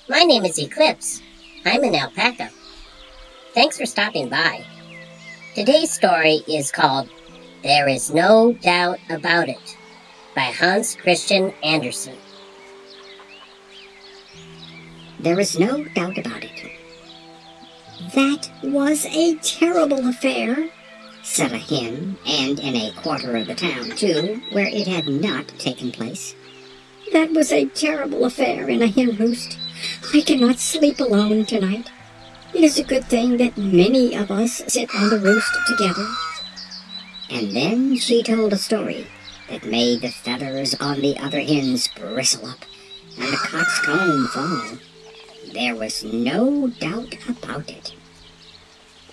My name is Eclipse. I'm an alpaca. Thanks for stopping by. Today's story is called There Is No Doubt About It by Hans Christian Andersen. There is no doubt about it. That was a terrible affair, said a hen, and in a quarter of the town, too, where it had not taken place. That was a terrible affair in a hen roost. I cannot sleep alone tonight. It is a good thing that many of us sit on the roost together. And then she told a story that made the feathers on the other hens bristle up and the cock's comb fall. There was no doubt about it.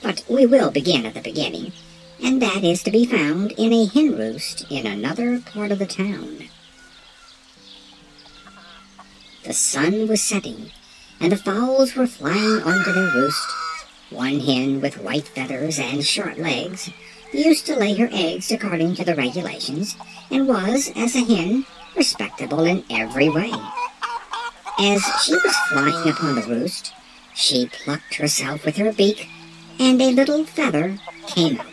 But we will begin at the beginning, and that is to be found in a hen roost in another part of the town. The sun was setting, and the fowls were flying onto their roost. One hen with white feathers and short legs used to lay her eggs according to the regulations, and was, as a hen, respectable in every way. As she was flying upon the roost, she plucked herself with her beak, and a little feather came out.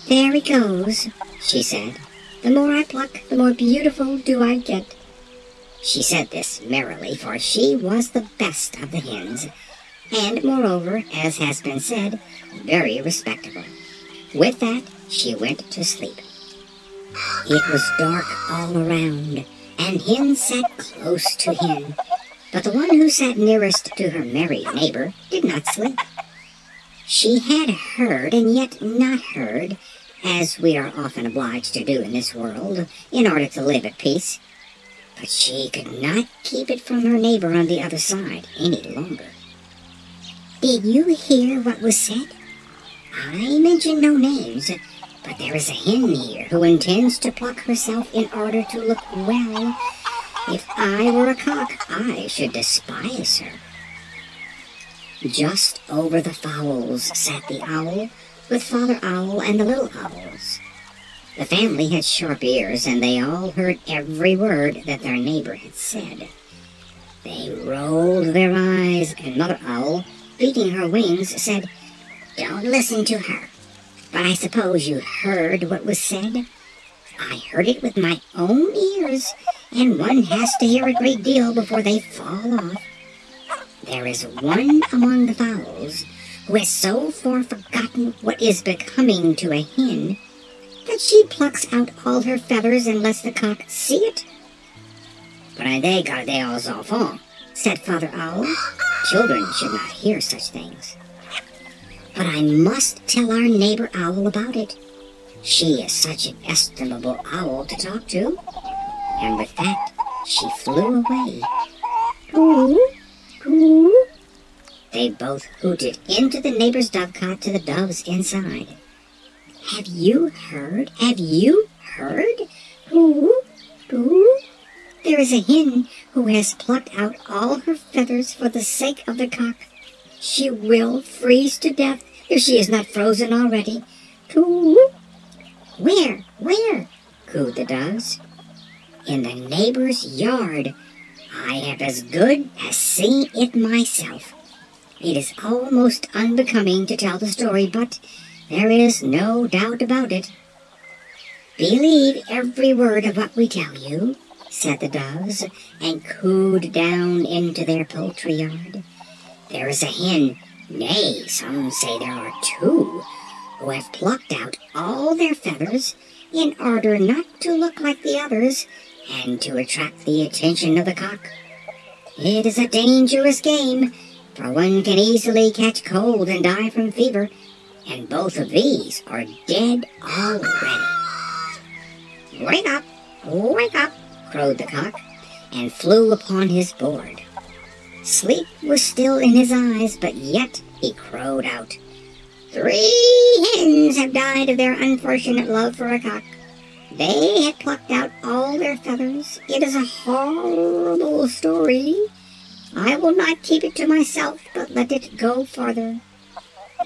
"There it goes," she said. "The more I pluck, the more beautiful do I get." She said this merrily, for she was the best of the hens, and moreover, as has been said, very respectable. With that, she went to sleep. It was dark all around, and hen sat close to hen, but the one who sat nearest to her merry neighbor did not sleep. She had heard and yet not heard, as we are often obliged to do in this world, in order to live at peace. But she could not keep it from her neighbor on the other side any longer. "Did you hear what was said? I mention no names, but there is a hen here who intends to pluck herself in order to look well. If I were a cock, I should despise her." Just over the fowls sat the owl, with Father Owl and the little owls. The family had sharp ears, and they all heard every word that their neighbor had said. They rolled their eyes, and Mother Owl, beating her wings, said, "Don't listen to her. But I suppose you heard what was said?" "I heard it with my own ears, and one has to hear a great deal before they fall off. There is one among the fowls who has so far forgotten what is becoming to a hen that she plucks out all her feathers and lets the cock see it." "Prenez garde aux enfants," said Father Owl. "Children should not hear such things." "But I must tell our neighbor Owl about it. She is such an estimable owl to talk to." And with that, she flew away. "Coo, coo." They both hooted into the neighbor's dovecot to the doves inside. "Have you heard? Have you heard? Coo, coo. There is a hen who has plucked out all her feathers for the sake of the cock. She will freeze to death if she is not frozen already. Coo." "Where? Where?" cooed the doves. "In the neighbor's yard. I have as good as seen it myself. It is almost unbecoming to tell the story, but there is no doubt about it." "Believe every word of what we tell you," said the doves, and cooed down into their poultry yard. "There is a hen, nay, some say there are two, who have plucked out all their feathers in order not to look like the others and to attract the attention of the cock. It is a dangerous game, for one can easily catch cold and die from fever, and both of these are dead already." "Wake up! Wake up!" crowed the cock, and flew upon his board. Sleep was still in his eyes, but yet he crowed out, "3 hens have died of their unfortunate love for a cock. They had plucked out all their feathers. It is a horrible story. I will not keep it to myself, but let it go farther."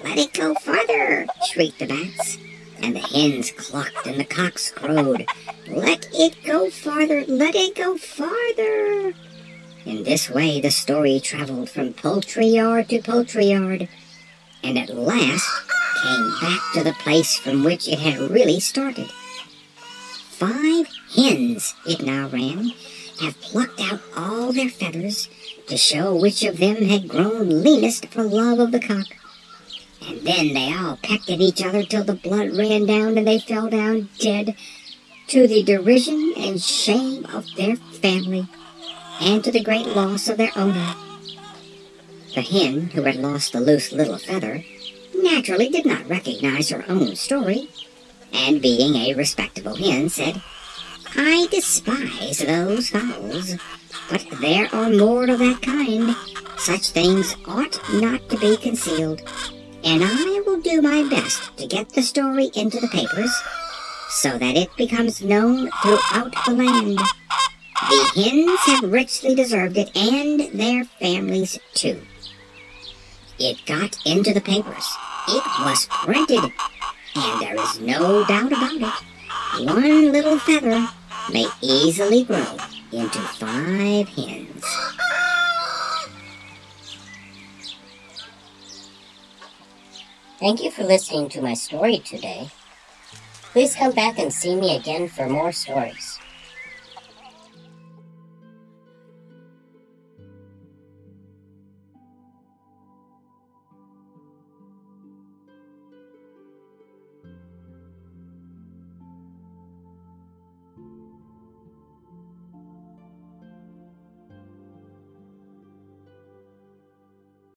"Let it go farther!" shrieked the bats, and the hens clucked and the cocks crowed. "Let it go farther! Let it go farther!" In this way the story traveled from poultry yard to poultry yard, and at last came back to the place from which it had really started. 5 hens, it now ran, have plucked out all their feathers to show which of them had grown leanest for love of the cock. And then they all pecked at each other till the blood ran down and they fell down dead, to the derision and shame of their family, and to the great loss of their owner. The hen, who had lost the loose little feather, naturally did not recognize her own story, and being a respectable hen, said, "I despise those fowls, but there are more of that kind. Such things ought not to be concealed, and I will do my best to get the story into the papers, so that it becomes known throughout the land. The hens have richly deserved it, and their families too." It got into the papers. It was printed, and there is no doubt about it. One little feather may easily grow into 5 hens. Thank you for listening to my story today. Please come back and see me again for more stories.